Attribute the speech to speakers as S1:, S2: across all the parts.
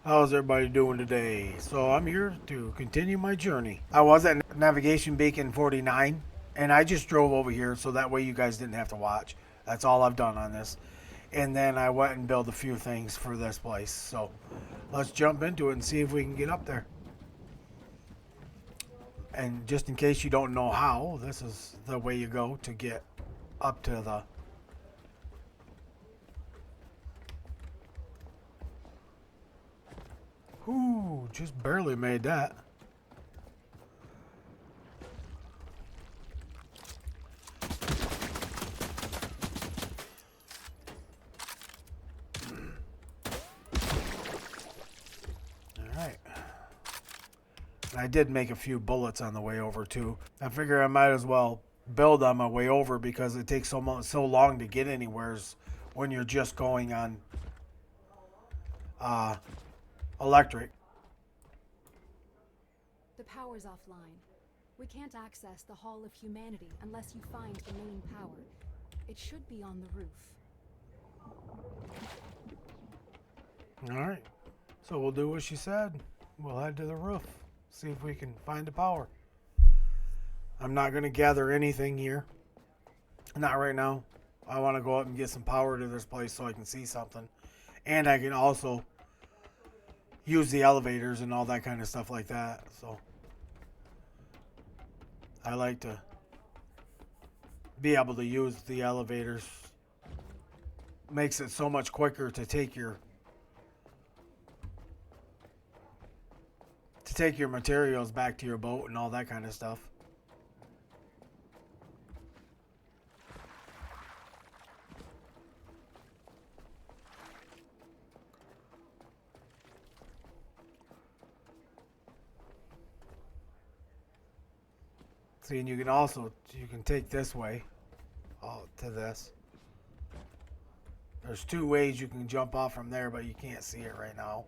S1: How's everybody doing today? So I'm here to continue my journey. I was at Navigation Beacon 49 and I just drove over here so that way you guys didn't have to watch. That's all I've done on this. And then I went and built a few things for this place. So let's jump into it and see if we can get up there. And just in case you don't know how, this is the way you go to get up to the... Ooh, just barely made that. Alright. And I did make a few bullets on the way over too. I figure I might as well build on my way over because it takes so long to get anywhere when you're just going on uh, electric.
S2: The power's offline. We can't access the Hall of Humanity unless you find the main power. It should be on the roof.
S1: Alright. So we'll do what she said. We'll head to the roof. See if we can find the power. I'm not going to gather anything here. Not right now. I want to go up and get some power to this place so I can see something. And I can also use the elevators and all that kind of stuff like that. So I like to be able to use the elevators. Makes it so much quicker to take your materials back to your boat and all that kind of stuff. See, and you can take this way to this. There's two ways you can jump off from there, but you can't see it right now.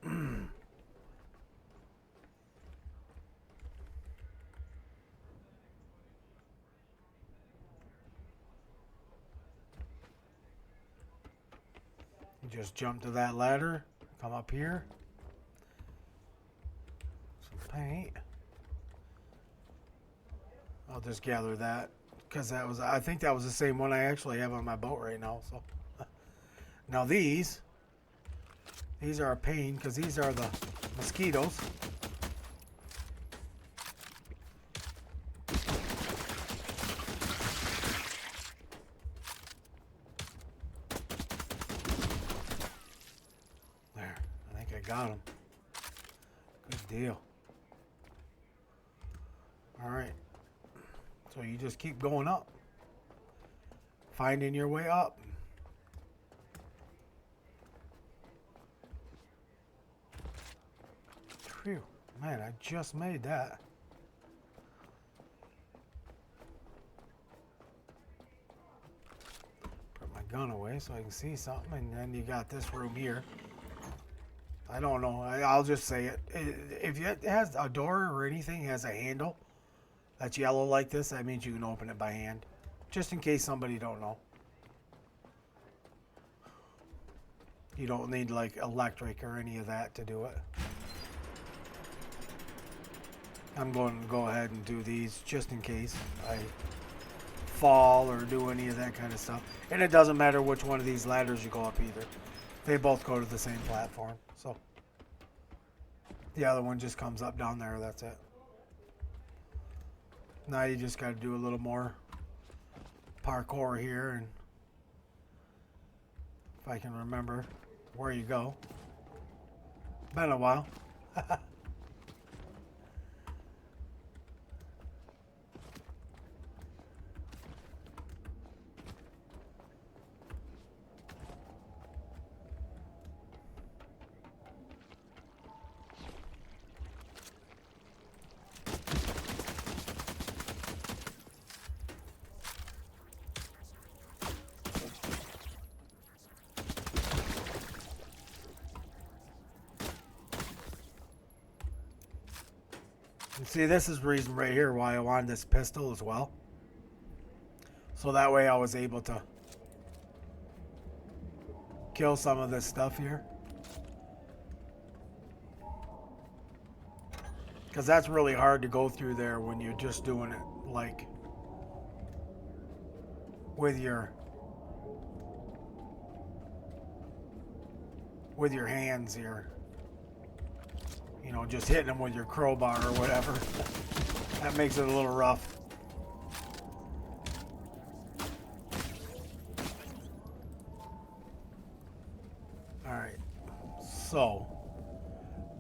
S1: You just jump to that ladder, come up here. Some paint. I'll just gather that because I think that was the same one I actually have on my boat right now. So now these are a pain because these are the mosquitoes. There, I think I got them. Good deal. All right. So you just keep going up, finding your way up. Phew, man, I just made that. Put my gun away so I can see something, and then you got this room here. I don't know, I'll just say it. If it has a door or anything has a handle that's yellow like this, that means you can open it by hand. Just in case somebody don't know. You don't need like electric or any of that to do it. I'm going to go ahead and do these just in case I fall or do any of that kind of stuff. And it doesn't matter which one of these ladders you go up either. They both go to the same platform. So the other one just comes up down there. That's it. Now you just got to do a little more parkour here, and if I can remember where you go. Been a while. And see, this is the reason right here why I wanted this pistol as well. So that way I was able to kill some of this stuff here. Because that's really hard to go through there when you're just doing it like with your hands here. You know, just hitting them with your crowbar or whatever. That makes it a little rough. Alright. So,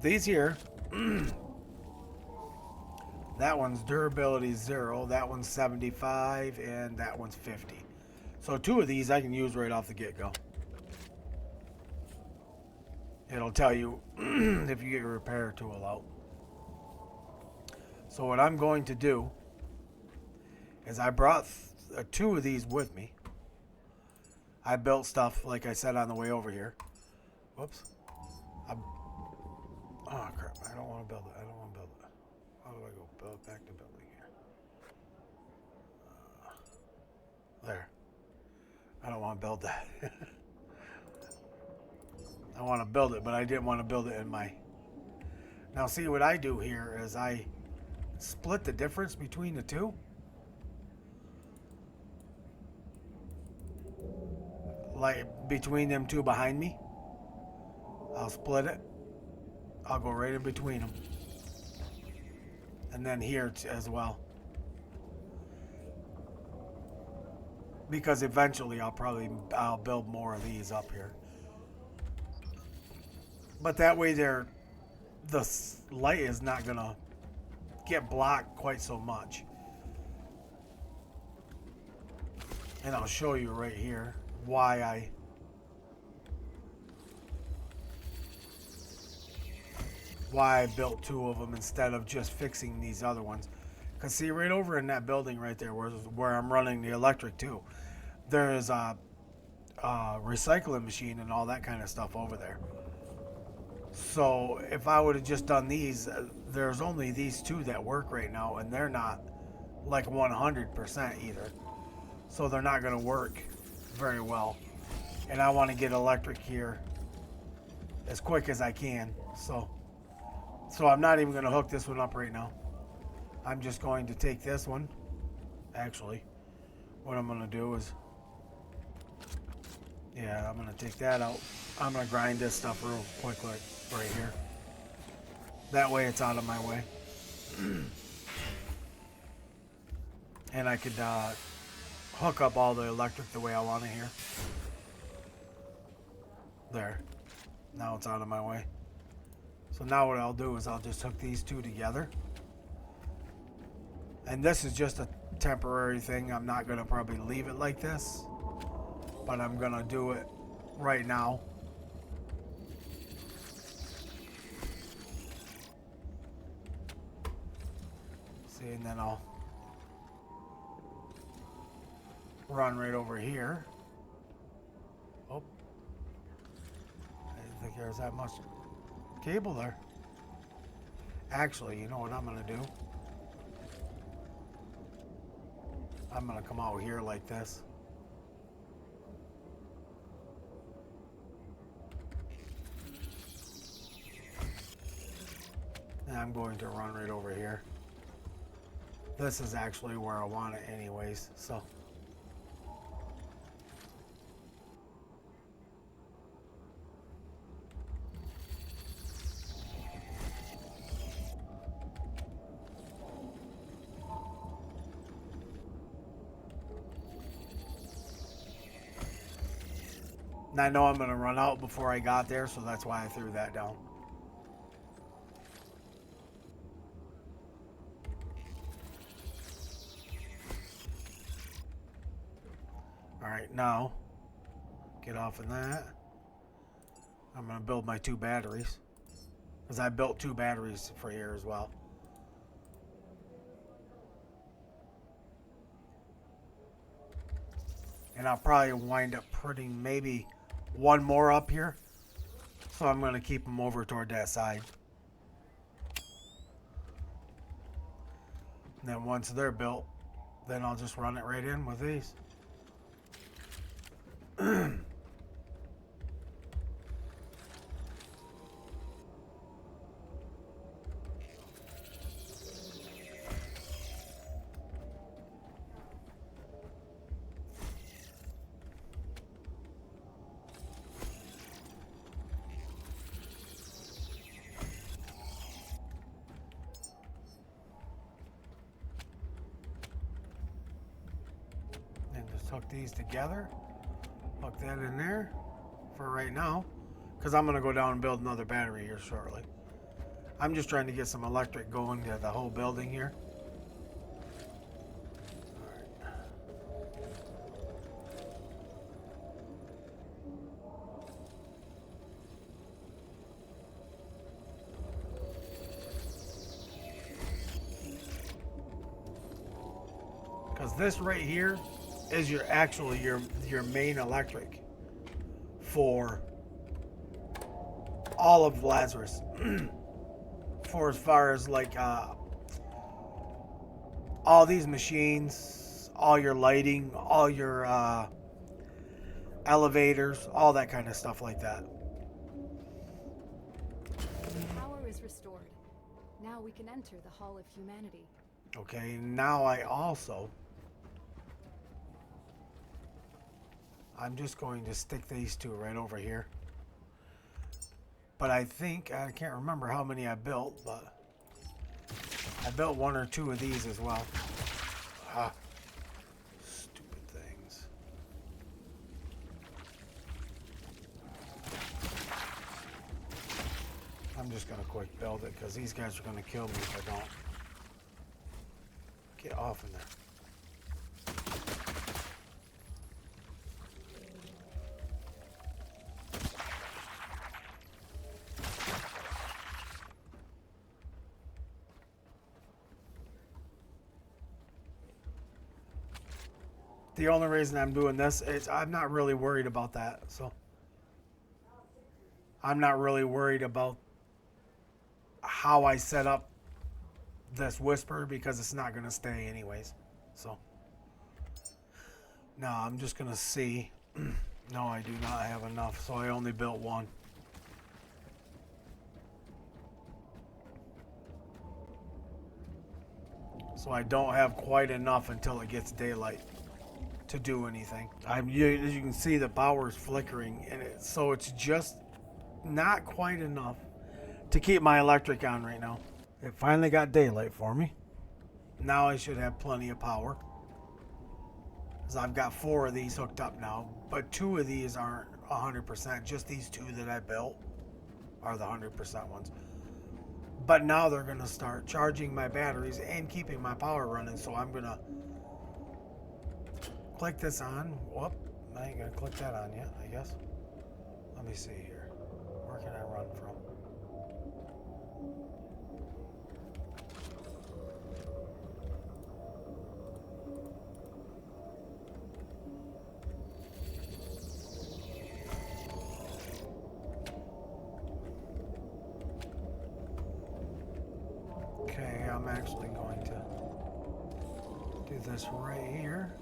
S1: these here, that one's durability 0, that one's 75, and that one's 50. So 2 of these I can use right off the get-go. It'll tell you if you get your repair tool out. So what I'm going to do is I brought 2 of these with me. I built stuff, like I said, on the way over here. Whoops. Oh, crap. I don't want to build it. I don't want to build it. How do I go build back to building here? There. I don't want to build that. I want to build it, but I didn't want to build it in my... Now, see, what I do here is I split the difference between the 2. Like, between them 2 behind me. I'll split it. I'll go right in between them. And then here as well. Because eventually I'll build more of these up here. But that way the light is not gonna get blocked quite so much. And I'll show you right here why I built 2 of them instead of just fixing these other ones. Because see, right over in that building right there where I'm running the electric too, there is a recycling machine and all that kind of stuff over there. So if I would have just done these, there's only these 2 that work right now, and they're not like 100% either. So they're not going to work very well. And I want to get electric here as quick as I can. So I'm not even going to hook this one up right now. I'm just going to take this one. Actually, what I'm going to do is, yeah, I'm going to take that out. I'm going to grind this stuff real quick, like right here. That way it's out of my way. And I could hook up all the electric the way I want it here. There. Now it's out of my way. So now what I'll do is I'll just hook these 2 together. And this is just a temporary thing. I'm not going to probably leave it like this. But I'm going to do it right now. See, and then I'll run right over here. Oh. I didn't think there was that much cable there. Actually, you know what I'm going to do? I'm going to come out here like this. And I'm going to run right over here. This is actually where I want it anyways, so. And I know I'm going to run out before I got there, so that's why I threw that down. Alright, now, get off of that. I'm going to build my 2 batteries. Because I built 2 batteries for here as well. And I'll probably wind up putting maybe 1 more up here. So I'm going to keep them over toward that side. And then once they're built, then I'll just run it right in with these. hook these together. Hook that in there for right now, because I'm going to go down and build another battery here shortly. I'm just trying to get some electric going to the whole building here. Because this right here is your main electric for all of Lazarus. For as far as like all these machines, all your lighting, all your elevators, all that kind of stuff like that.
S2: Power is restored. Now we can enter the Hall of Humanity.
S1: Okay, now I'm just going to stick these two right over here. But I can't remember how many I built, but I built one or two of these as well. Ah, stupid things. I'm just going to quick build it because these guys are going to kill me if I don't. Get off in there. The only reason I'm doing this is I'm not really worried about that. So I'm not really worried about how I set up this whisper because it's not going to stay anyways. So now I'm just going to see. No, I do not have enough, so I only built one. So I don't have quite enough until it gets daylight to do anything. As you can see, the power is flickering, and so it's just not quite enough to keep my electric on right now. It finally got daylight for me. Now I should have plenty of power, because I've got 4 of these hooked up now, but 2 of these aren't 100%. Just these 2 that I built are the 100% ones. But now they're going to start charging my batteries and keeping my power running, so I'm going to click this on. Whoop, I ain't gonna click that on yet, I guess. Let me see here. Where can I run from? Okay, I'm actually going to do this right here.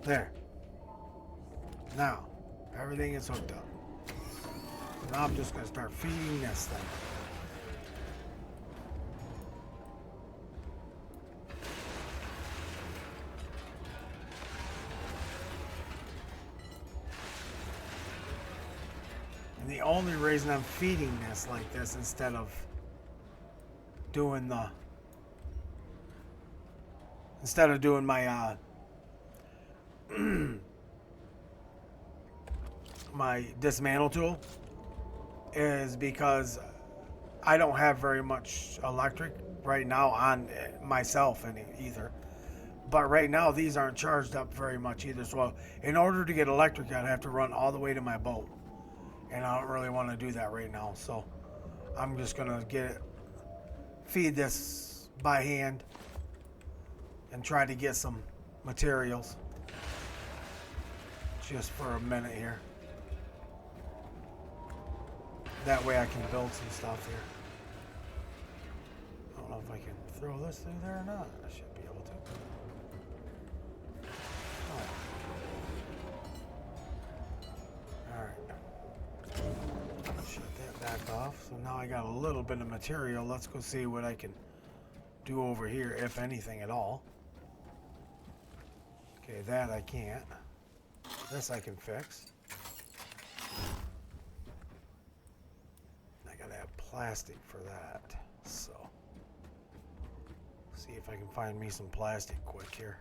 S1: There. Now, everything is hooked up. So now I'm just going to start feeding this thing. And the only reason I'm feeding this like this instead of doing my my dismantle tool is because I don't have very much electric right now on myself either. But right now these aren't charged up very much either. So in order to get electric, I'd have to run all the way to my boat. And I don't really want to do that right now. So I'm just going to feed this by hand and try to get some materials just for a minute here. That way I can build some stuff here. I don't if I can throw this through there or not. I should be able to. Alright. Shut that back off. So now I got a little bit of material. Let's go see what I can do over here, if anything at all. Okay, that I can't. This I can fix. I gotta have plastic for that. So, see if I can find me some plastic quick here.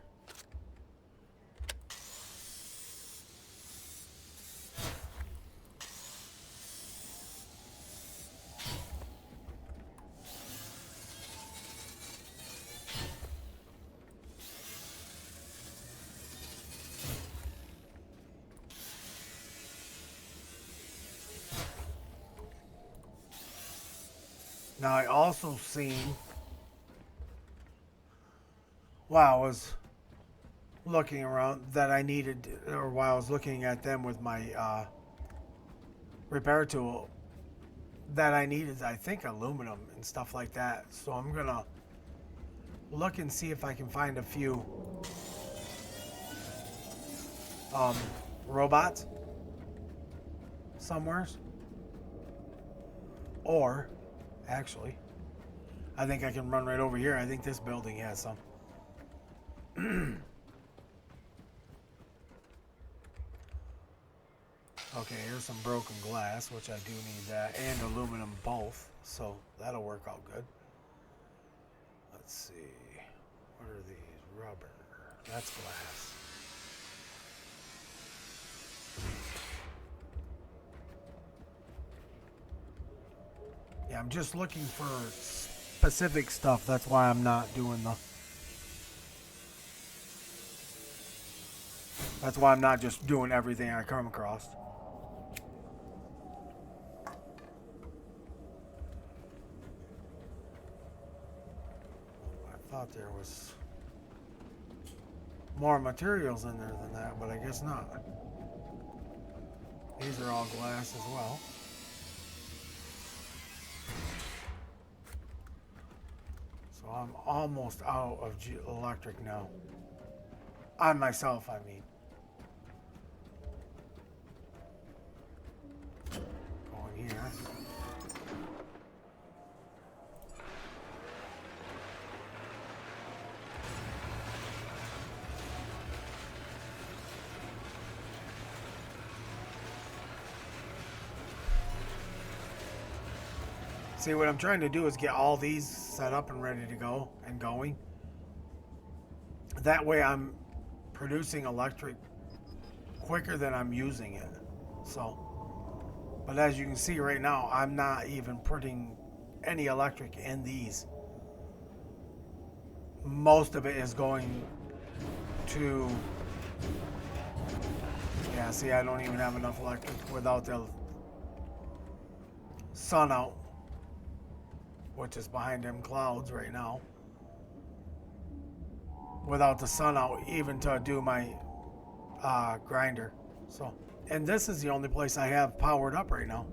S1: Now I also seen, while I was looking around, that I needed, or while I was looking at them with my repair tool, that I needed, I think, aluminum and stuff like that. So I'm gonna look and see if I can find a few robots somewhere. Or actually, I think I can run right over here. I think this building has some. Okay, here's some broken glass, which I do need that, and aluminum both, so that'll work out good. Let's see. What are these? Rubber. That's glass. Yeah, I'm just looking for specific stuff. That's why I'm not doing the... That's why I'm not just doing everything I come across. I thought there was more materials in there than that, but I guess not. These are all glass as well. So I'm almost out of electric now. On myself, I mean. Going here. See, what I'm trying to do is get all these set up and ready to go and going. That way I'm producing electric quicker than I'm using it. So, but as you can see right now, I'm not even putting any electric in these. Most of it is going to... Yeah, see, I don't even have enough electric without the sun out, which is behind them clouds right now. Without the sun out, even to do my grinder. So, and this is the only place I have powered up right now.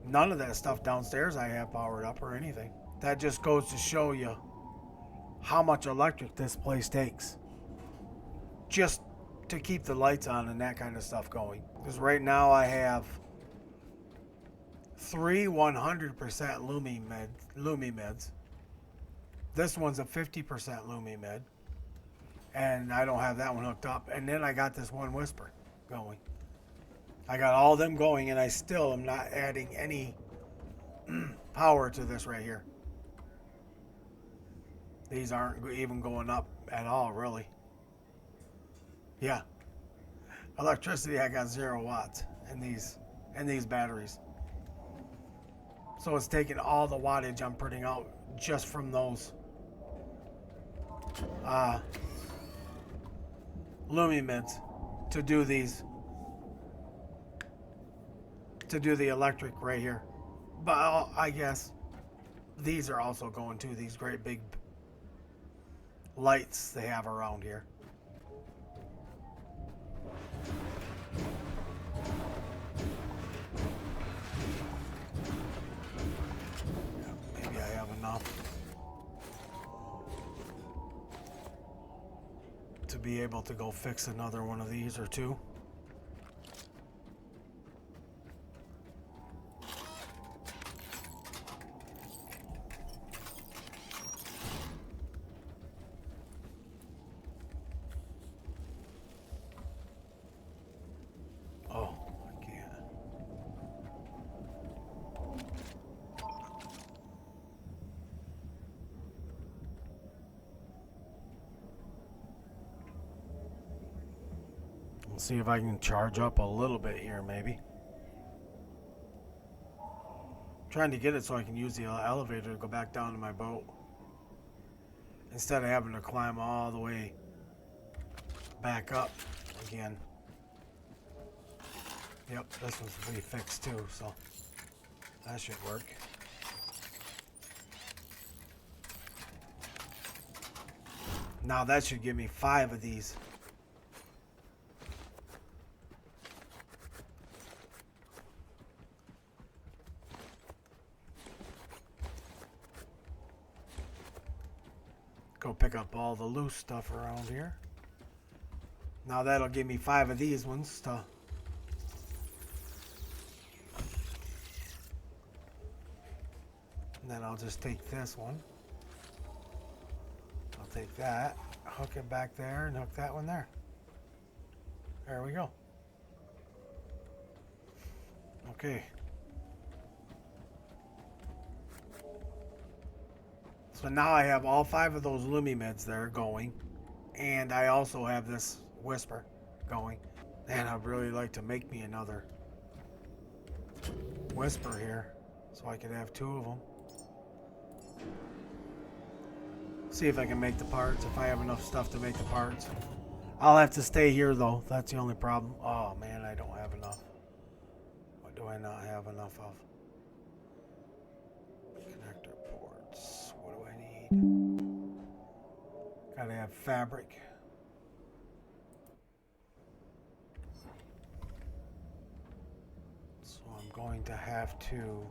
S1: None of that stuff downstairs I have powered up or anything. That just goes to show you how much electric this place takes just to keep the lights on and that kind of stuff going. Because right now I have 3 100% Lumimeds. This one's a 50% Lumimed, and I don't have that one hooked up. And then I got this one Whisper going. I got all them going, and I still am not adding any power to this right here. These aren't even going up at all, really. Yeah, electricity, I got 0 watts in these batteries. So it's taking all the wattage I'm putting out just from those Lumimeds to do these, to do the electric right here. But I guess these are also going to these great big lights they have around here. to be able to go fix another one of these or two. Oh, I can't. Let's see if I can charge up a little bit here, maybe. Trying to get it so I can use the elevator to go back down to my boat. Instead of having to climb all the way back up again. Yep, this one's refixed too, so that should work. Now that should give me 5 of these. Go pick up all the loose stuff around here. Now that'll give me 5 of these ones to... And then I'll just take this one. I'll take that, hook it back there, and hook that one there. There we go. Okay. So now I have all 5 of those Lumimids there going. And I also have this Whisper going. And I'd really like to make me another Whisper here. So I could have 2 of them. See if I can make the parts, if I have enough stuff to make the parts. I'll have to stay here though, that's the only problem. Oh man, I don't have enough. What do I not have enough of? Connector ports, what do I need? Gotta have fabric. So I'm going to have to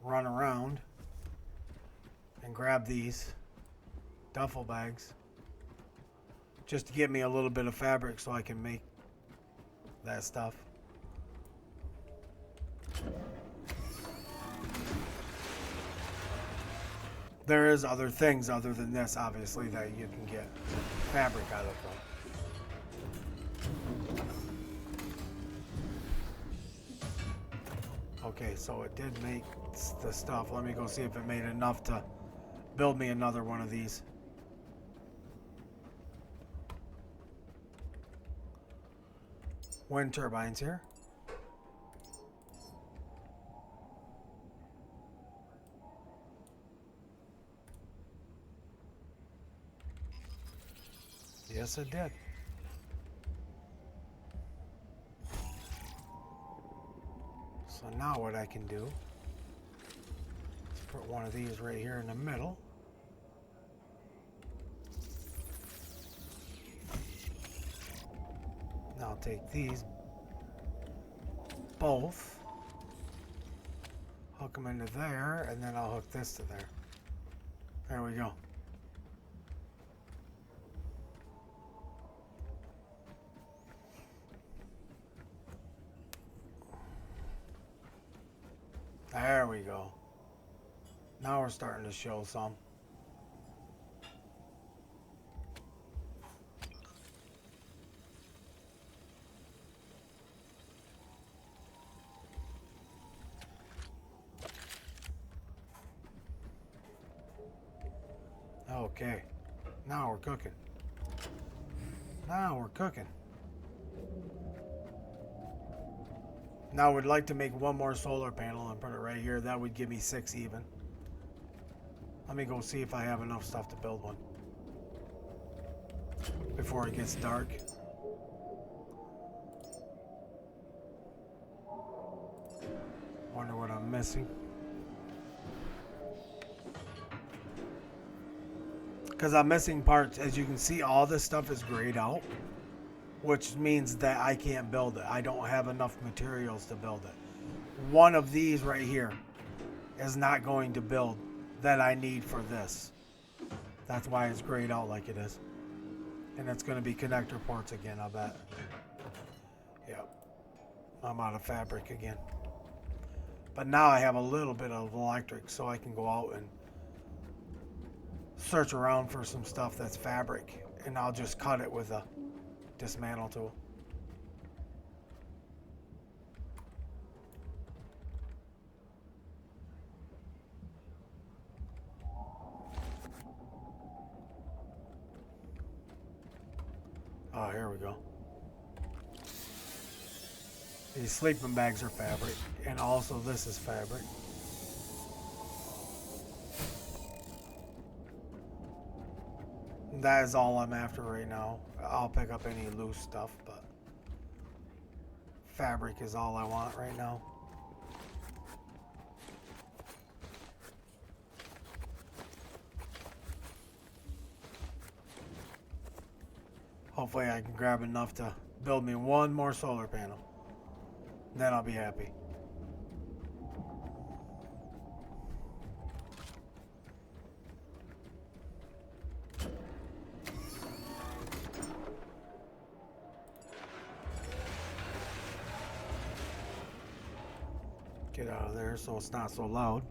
S1: run around and grab these duffel bags just to give me a little bit of fabric so I can make that stuff. There is other things other than this, obviously, that you can get fabric out of them. Okay, so it did make the stuff. Let me go see if it made enough to build me another one of these. Wind turbines here. Yes, it did. So now what I can do is put one of these right here in the middle. Now I'll take these both, hook them into there, and then I'll hook this to there. There we go. There we go. Now we're starting to show some. Okay. Now we're cooking. Now we're cooking. Now I would like to make one more solar panel and put it right here. That would give me 6 even. Let me go see if I have enough stuff to build one before it gets dark. Wonder what I'm missing. Because I'm missing parts. As you can see, all this stuff is grayed out, which means that I can't build it. I don't have enough materials to build it. One of these right here is not going to build that I need for this. That's why it's grayed out like it is. And it's going to be connector ports again, I bet. Yep. I'm out of fabric again. But now I have a little bit of electric, so I can go out and search around for some stuff that's fabric. And I'll just cut it with a dismantle tool. Oh, here we go. These sleeping bags are fabric, and also this is fabric. That is all I'm after right now. I'll pick up any loose stuff, but fabric is all I want right now. Hopefully I can grab enough to build me one more solar panel. Then I'll be happy. Get out of there so it's not so loud.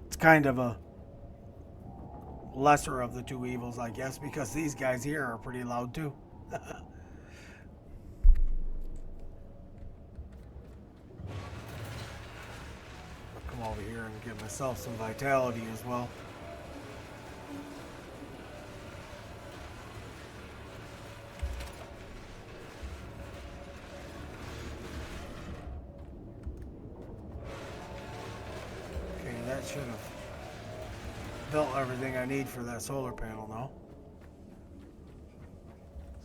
S1: It's kind of a lesser of the two evils, I guess, because these guys here are pretty loud too. Over here and give myself some vitality as well. Okay, that should have built everything I need for that solar panel now.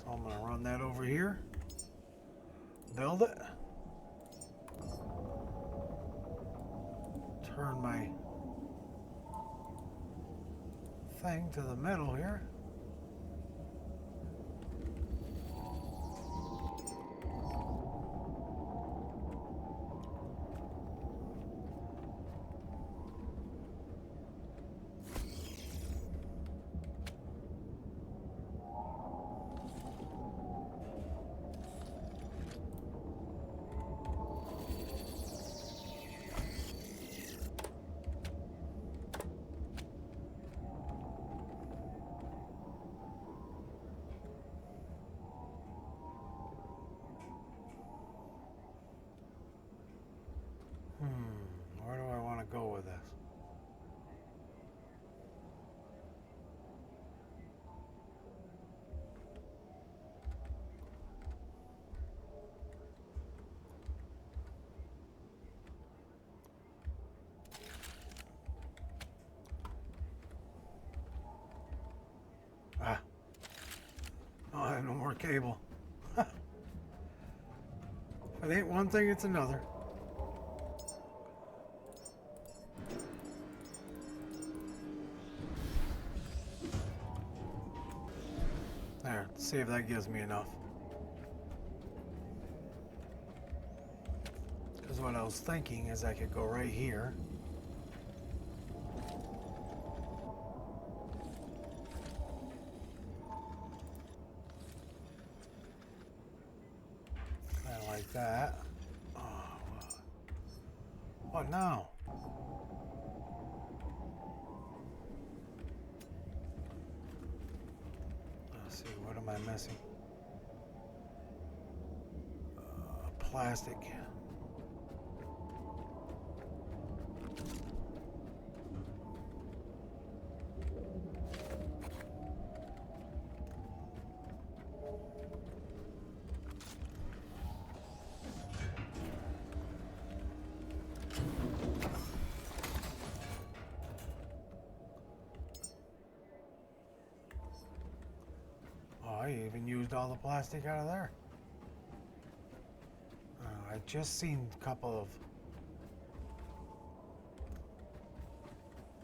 S1: So I'm going to run that over here, build it. Turn my thing to the middle here. Where do I want to go with this? Ah. Oh, I have no more cable. If it ain't one thing, it's another. There, see if that gives me enough. Because what I was thinking is I could go right here. Kind of like that. Oh, what now? Let's see, what am I missing? Plastic. I even used all the plastic out of there. I just seen a couple of...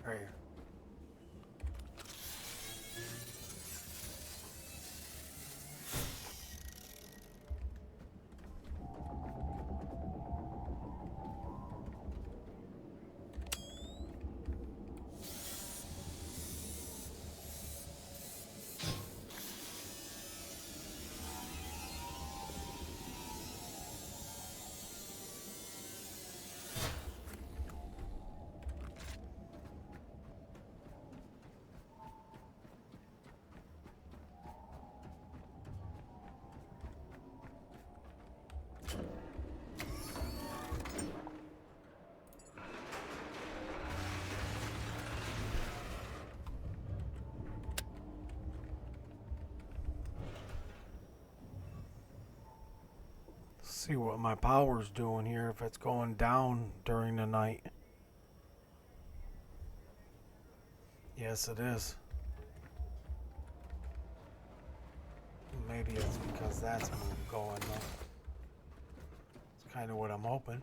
S1: Right here. See what my power's doing here, if it's going down during the night. Yes, it is. Maybe it's because that's going though. It's kind of what I'm hoping.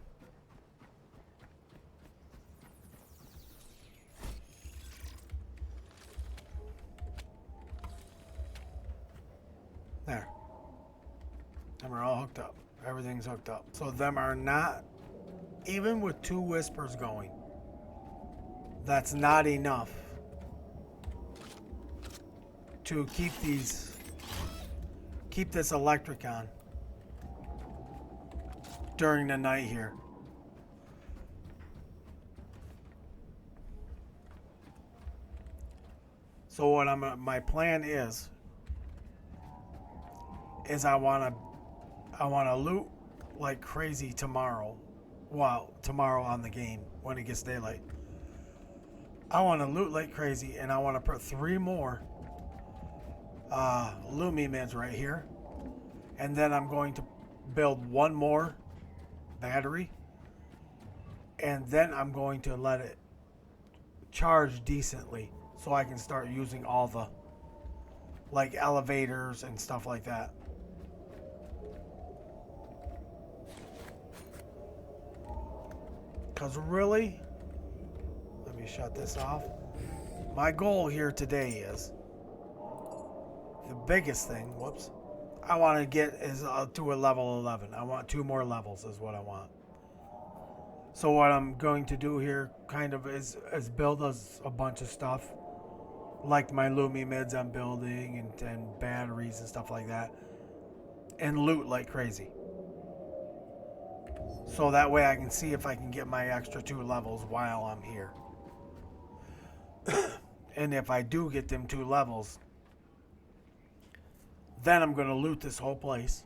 S1: There. Them are all hooked up. Everything's hooked up. So them are not, even with 2 whispers going, that's not enough to keep this electric on during the night here. So what my plan is I want to loot like crazy tomorrow. Well, tomorrow on the game when it gets daylight. I want to loot like crazy, and I want to put 3 more Lumi mids right here, and then I'm going to build 1 more battery, and then I'm going to let it charge decently so I can start using all the like elevators and stuff like that. Because really, let me shut this off. My goal here today is, the biggest thing, whoops, I want to get is to a level 11. I want 2 more levels is what I want. So what I'm going to do here kind of is build us a bunch of stuff. Like my Lumi mids I'm building and batteries and stuff like that. And loot like crazy. So that way I can see if I can get my extra 2 levels while I'm here. And if I do get them 2 levels, then I'm going to loot this whole place.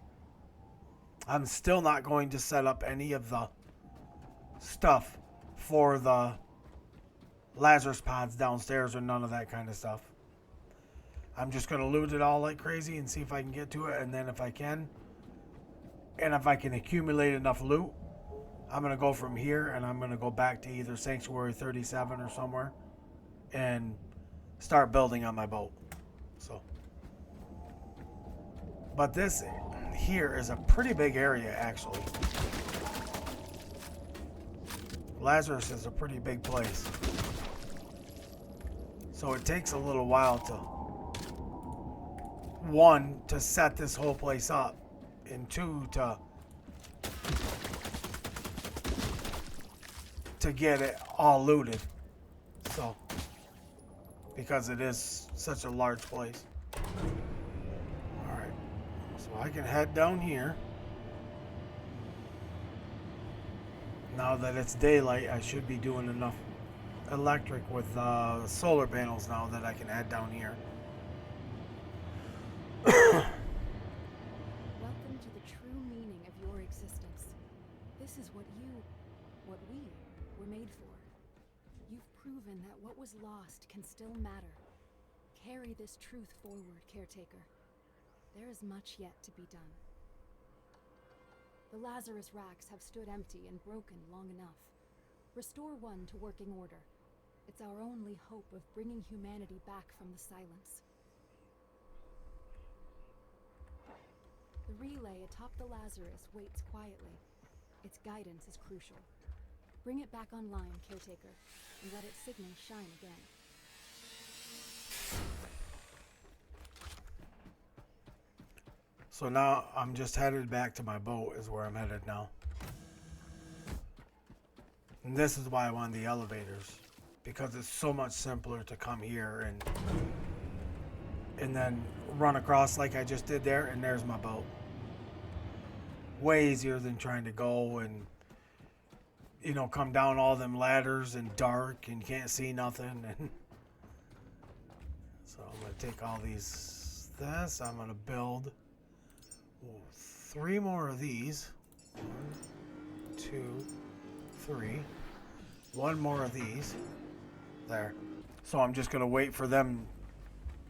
S1: I'm still not going to set up any of the stuff for the Lazarus pods downstairs or none of that kind of stuff. I'm just going to loot it all like crazy and see if I can get to it. And then if I can, and if I can accumulate enough loot, I'm going to go from here and I'm going to go back to either Sanctuary 37 or somewhere and start building on my boat. So, but this here is a pretty big area actually. Lazarus is a pretty big place. So it takes a little while to set this whole place up, and 2 to get it all looted. So, because it is such a large place. Alright, so I can head down here. Now that it's daylight, I should be doing enough electric with solar panels now that I can head down here.
S2: Welcome to the true meaning of your existence. This is what we were made for. You've proven that what was lost can still matter. Carry this truth forward, Caretaker. There is much yet to be done. The Lazarus racks have stood empty and broken long enough. Restore one to working order. It's our only hope of bringing humanity back from the silence. The relay atop the Lazarus waits quietly. Its guidance is crucial. Bring it back online, Caretaker, and let its signal shine again.
S1: So now I'm just headed back to my boat is where I'm headed now. And this is why I want the elevators. Because it's so much simpler to come here and then run across like I just did there, and there's my boat. Way easier than trying to go and, you know, come down all them ladders and dark and can't see nothing. And so I'm going to take all this, I'm going to build 3 more of these. 1, 2, 3. 1 more of these. There. So I'm just going to wait for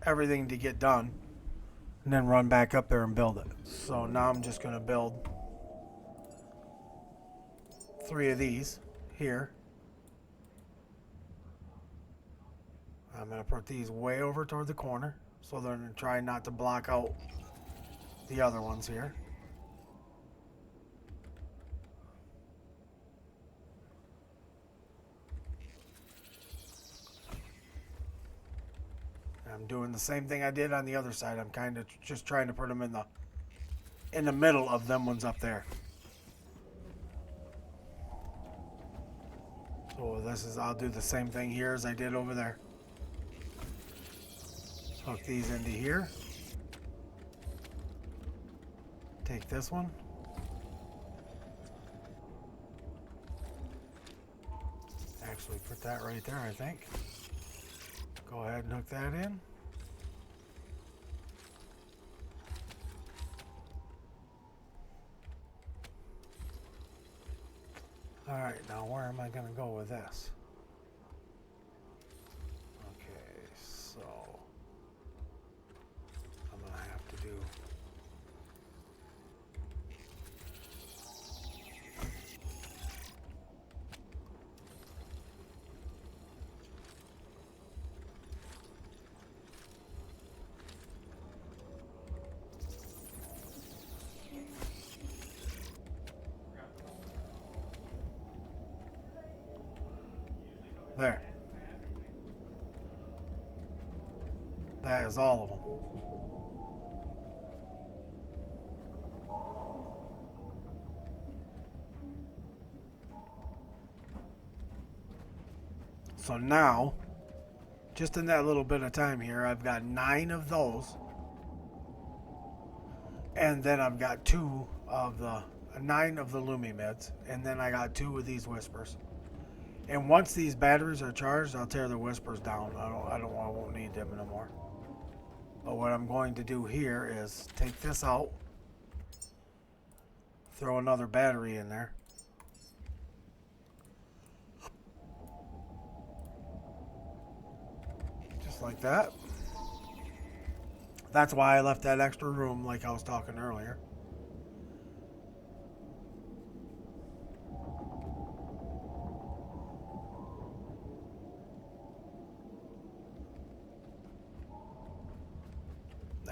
S1: everything to get done, and then run back up there and build it. So now I'm just going to build 3 of these here. I'm going to put these way over toward the corner so they're trying not to block out the other ones here. I'm doing the same thing I did on the other side. I'm kind of just trying to put them in the middle of them ones up there. So I'll do the same thing here as I did over there. Hook these into here. Take this one. Actually put that right there, I think. Go ahead and hook that in. Alright, now where am I going to go with this? Okay, so I'm going to have to do there. That is all of them. So now, just in that little bit of time here, I've got 9 of those. And then I've got 9 of the Lumimids. And then I got 2 of these Whispers. And once these batteries are charged, I'll tear the Whispers down. I won't need them no more. But what I'm going to do here is take this out, throw another battery in there. Just like that. That's why I left that extra room like I was talking earlier.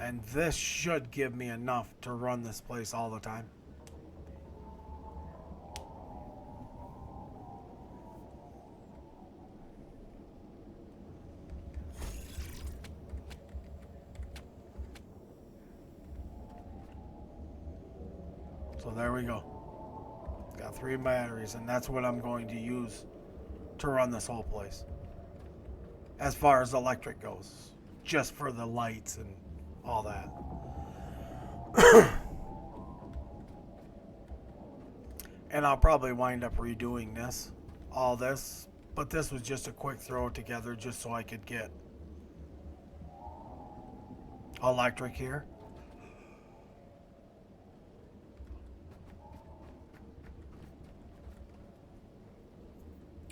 S1: And this should give me enough to run this place all the time. So there we go. Got 3 batteries, and that's what I'm going to use to run this whole place. As far as electric goes. Just for the lights and all that. And I'll probably wind up redoing all this, but this was just a quick throw together just so I could get electric here.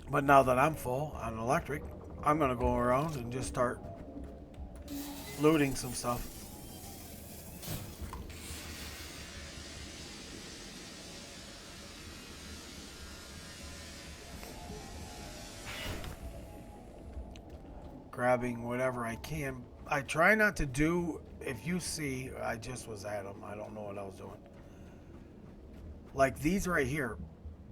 S1: But now that I'm full on electric, I'm going to go around and just start looting some stuff. Grabbing whatever I can. I try not to do, if you see, I just was at them. I don't know what I was doing. Like these right here.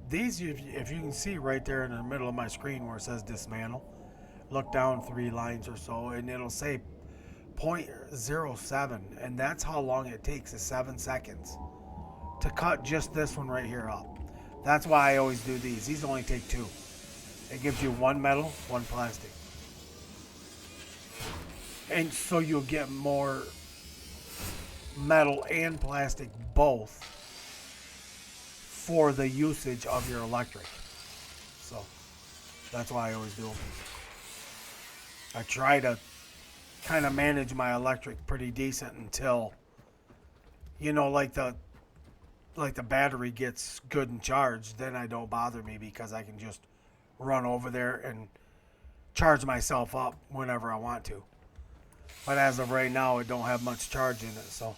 S1: These, if you can see right there in the middle of my screen where it says dismantle, look down 3 lines or so, and it'll say 0.07, and that's how long it takes, is 7 seconds to cut just this one right here up. That's why I always do these. These only take 2. It gives you 1 metal, 1 plastic. And so you'll get more metal and plastic both for the usage of your electric. So that's why I always do them. I try to kind of manage my electric pretty decent until, you know, like the battery gets good and charged. Then I don't bother me because I can just run over there and charge myself up whenever I want to. But as of right now, it don't have much charge in it, so.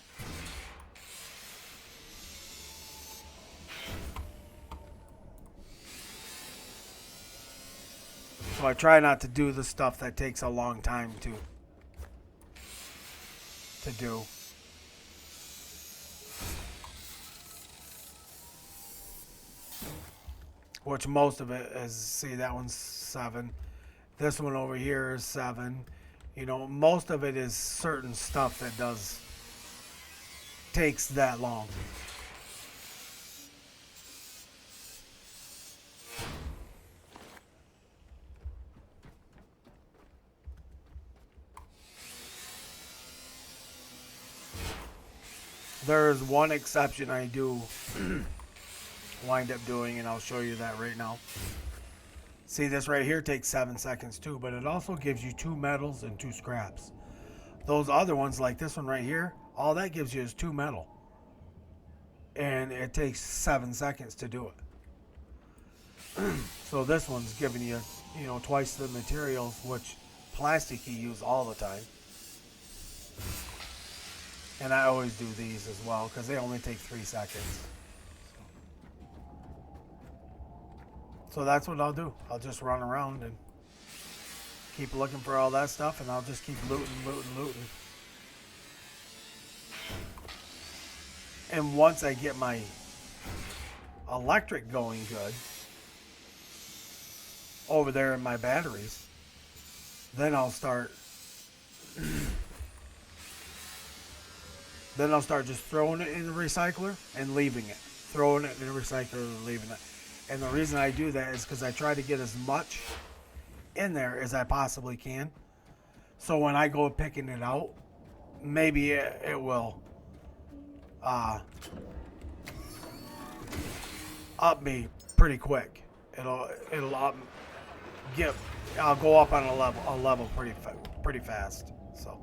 S1: So I try not to do the stuff that takes a long time to do. Which most of it is, see, that one's 7. This one over here is 7. You know, most of it is certain stuff that takes that long. There is one exception I do wind up doing, and I'll show you that right now. See, this right here takes 7 seconds too, but it also gives you 2 metals and 2 scraps. Those other ones, like this one right here, all that gives you is 2 metal. And it takes 7 seconds to do it. So this one's giving you, you know, twice the materials, which plastic you use all the time. And I always do these as well, because they only take 3 seconds. So that's what I'll do. I'll just run around and keep looking for all that stuff, and I'll just keep looting. And once I get my electric going good over there in my batteries, then I'll start just throwing it in the recycler and leaving it. Throwing it in the recycler and leaving it. And the reason I do that is because I try to get as much in there as I possibly can. So when I go picking it out, maybe it will up me pretty quick. It'll I'll go up on a level pretty fast. So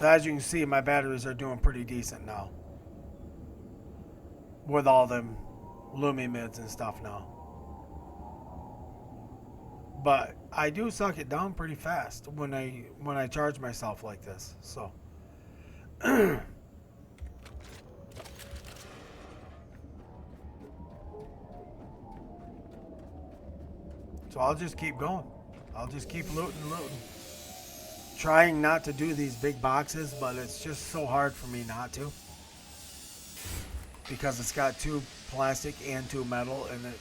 S1: as you can see, my batteries are doing pretty decent now with all them Lumi mids and stuff now. But I do suck it down pretty fast when I charge myself like this. So so I'll just keep going. I'll just keep looting. Trying not to do these big boxes, but it's just so hard for me not to. Because it's got 2 plastic and 2 metal, and it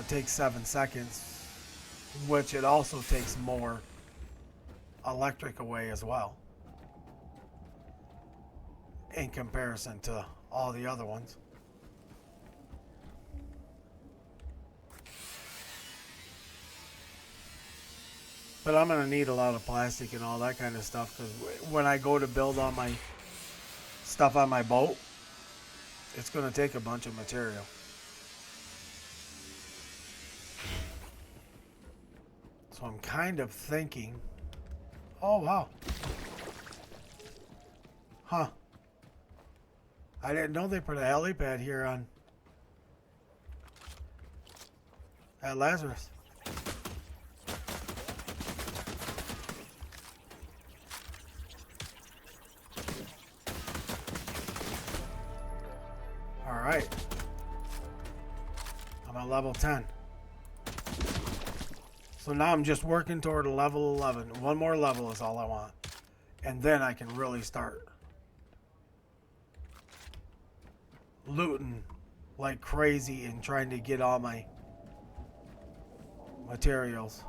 S1: takes 7 seconds, which it also takes more electric away as well in comparison to all the other ones. But I'm going to need a lot of plastic and all that kind of stuff, because when I go to build all my stuff on my boat, it's going to take a bunch of material. So I'm kind of thinking, oh wow. Huh. I didn't know they put a helipad here at Lazarus. Alright. I'm at level 10. So now I'm just working toward a level 11. One more level is all I want. And then I can really start looting like crazy and trying to get all my materials.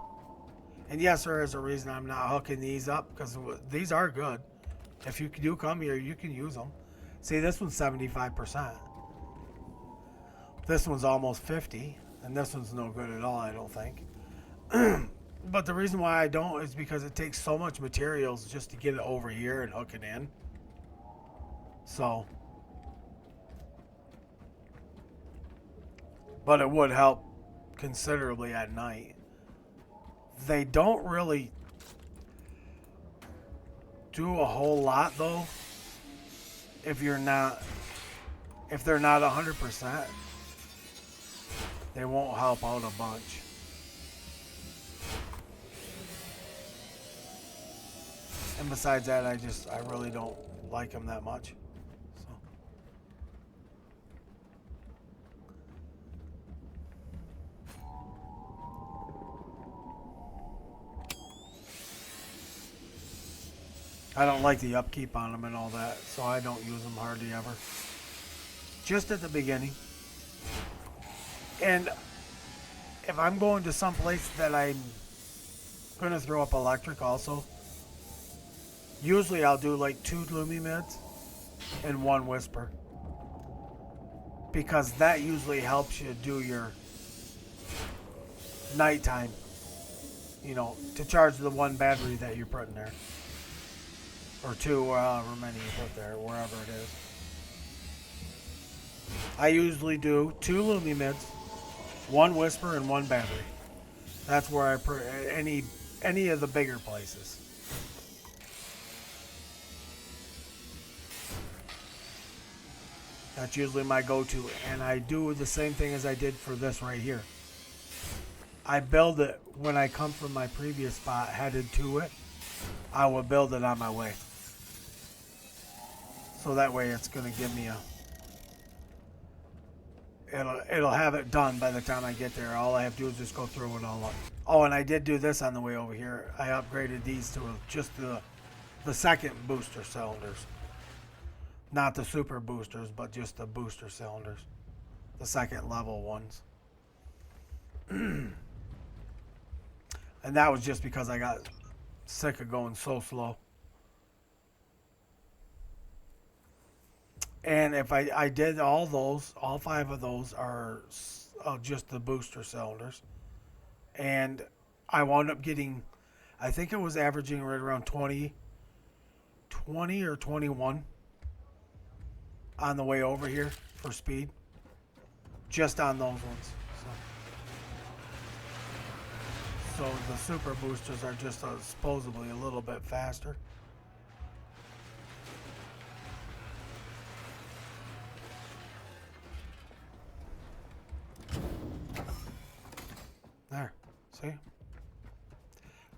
S1: And yes, there is a reason I'm not hooking these up, because these are good. If you do come here, you can use them. See, this one's 75%. This one's almost 50, and this one's no good at all, I don't think. But the reason why I don't is because it takes so much materials just to get it over here and hook it in. So, but it would help considerably at night. They don't really do a whole lot though. If they're not 100%, they won't help out a bunch. And besides that, I really don't like them that much. So. I don't like the upkeep on them and all that, so I don't use them hardly ever. Just at the beginning. And if I'm going to some place that I'm going to throw up electric also, usually I'll do like 2 Lumi mids and 1 whisper. Because that usually helps you do your nighttime, you know, to charge the 1 battery that you're putting there. Or 2, however many you put there, wherever it is. I usually do 2 Lumi mids, 1 whisper, and 1 battery. That's where I put any of the bigger places. That's usually my go-to, and I do the same thing as I did for this right here. I build it when I come from my previous spot headed to it. I will build it on my way. So that way it's going to give me it'll have it done by the time I get there. All I have to do is just go through it all up. Oh, and I did do this on the way over here. I upgraded these to just the second booster cylinders. Not the super boosters, but just the booster cylinders. The second level ones. And that was just because I got sick of going so slow. And if I did all those, all 5 of those are just the booster cylinders. And I wound up getting, I think it was averaging right around 20 or 21 on the way over here for speed. Just on those ones. So the super boosters are just supposedly a little bit faster. There, see?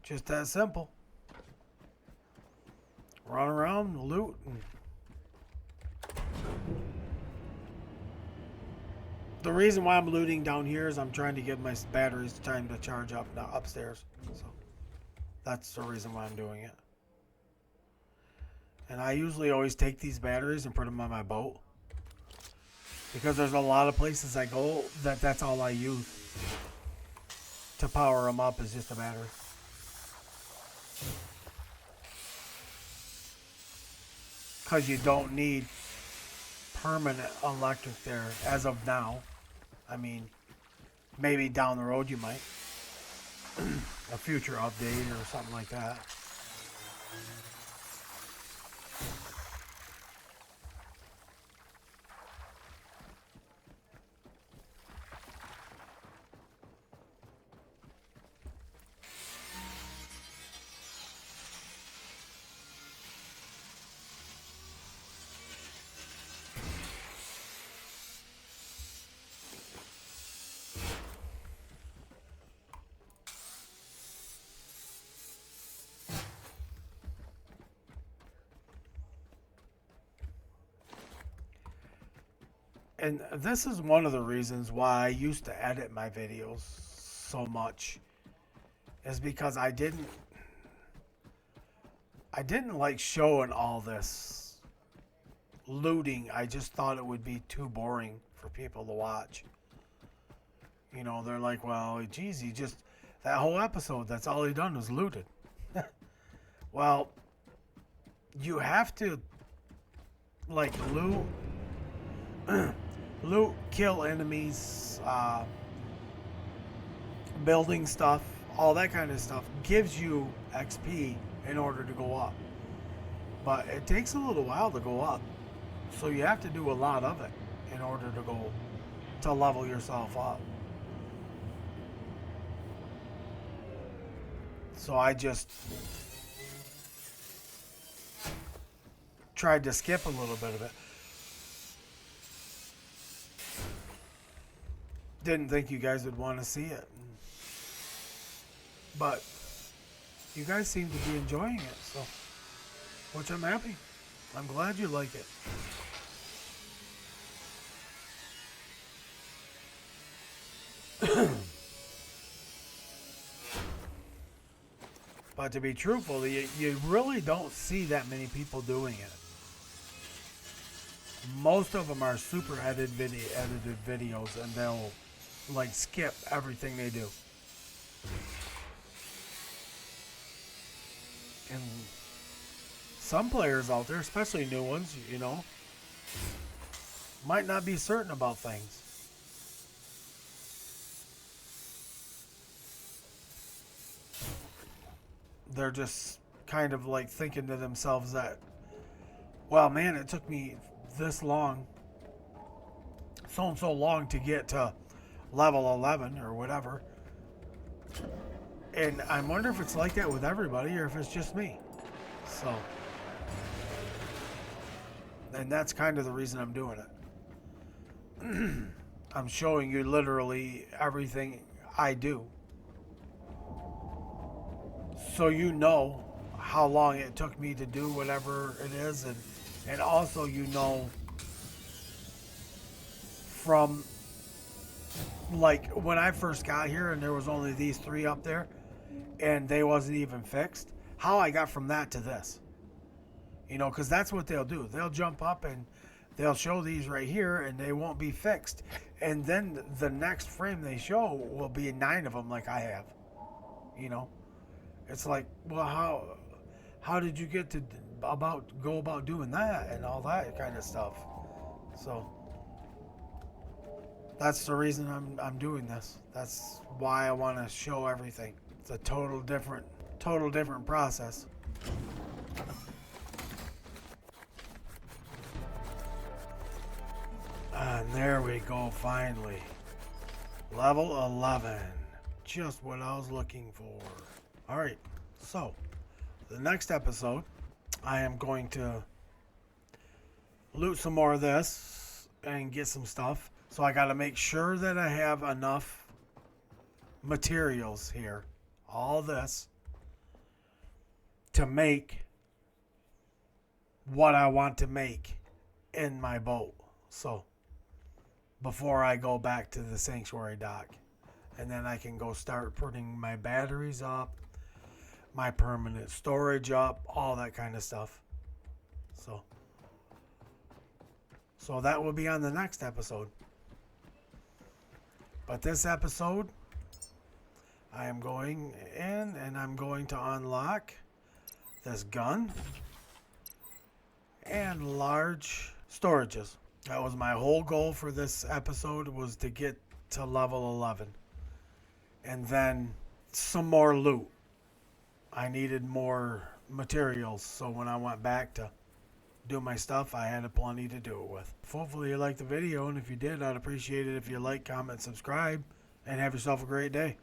S1: Just that simple. Run around, loot, and the reason why I'm looting down here is I'm trying to give my batteries time to charge up upstairs. So that's the reason why I'm doing it. And I usually always take these batteries and put them on my boat. Because there's a lot of places I go that's all I use to power them up is just a battery. Because you don't need permanent electric there as of now. I mean, maybe down the road you might. A future update or something like that. And this is one of the reasons why I used to edit my videos so much, is because I didn't like showing all this looting. I just thought it would be too boring for people to watch. You know, they're like, well, geez, he just, that whole episode, that's all he done was looted. Well, you have to like loot, kill enemies, building stuff, all that kind of stuff gives you XP in order to go up. But it takes a little while to go up. So you have to do a lot of it in order to level yourself up. So I just tried to skip a little bit of it. Didn't think you guys would want to see it. But you guys seem to be enjoying it, so which I'm happy. I'm glad you like it. But to be truthful, you really don't see that many people doing it. Most of them are super edited videos, and they'll like skip everything they do. And some players out there, especially new ones, you know, might not be certain about things. They're just kind of like thinking to themselves that, well, man, it took me this long, so and so long to get to level 11 or whatever. And I wonder if it's like that with everybody or if it's just me. So, and that's kind of the reason I'm doing it. I'm showing you literally everything I do, so you know how long it took me to do whatever it is, and also you know from like when I first got here and there was only these 3 up there and they wasn't even fixed, how I got from that to this. You know, because that's what they'll do. They'll jump up and they'll show these right here and they won't be fixed. And then the next frame they show will be 9 of them like I have. You know, it's like, well, how did you get to go about doing that and all that kind of stuff? So that's the reason I'm doing this. That's why I want to show everything. It's a total different process. And there we go, finally. Level 11. Just what I was looking for. Alright, so the next episode, I am going to loot some more of this and get some stuff. So I got to make sure that I have enough materials here, all this, to make what I want to make in my boat. So before I go back to the sanctuary dock, and then I can go start putting my batteries up, my permanent storage up, all that kind of stuff. So that will be on the next episode. But this episode, I am going in and I'm going to unlock this gun and large storages. That was my whole goal for this episode, was to get to level 11. And then some more loot. I needed more materials, so when I went back to do my stuff, I had plenty to do it with. Hopefully you liked the video, and if you did, I'd appreciate it if you like, comment, subscribe, and have yourself a great day.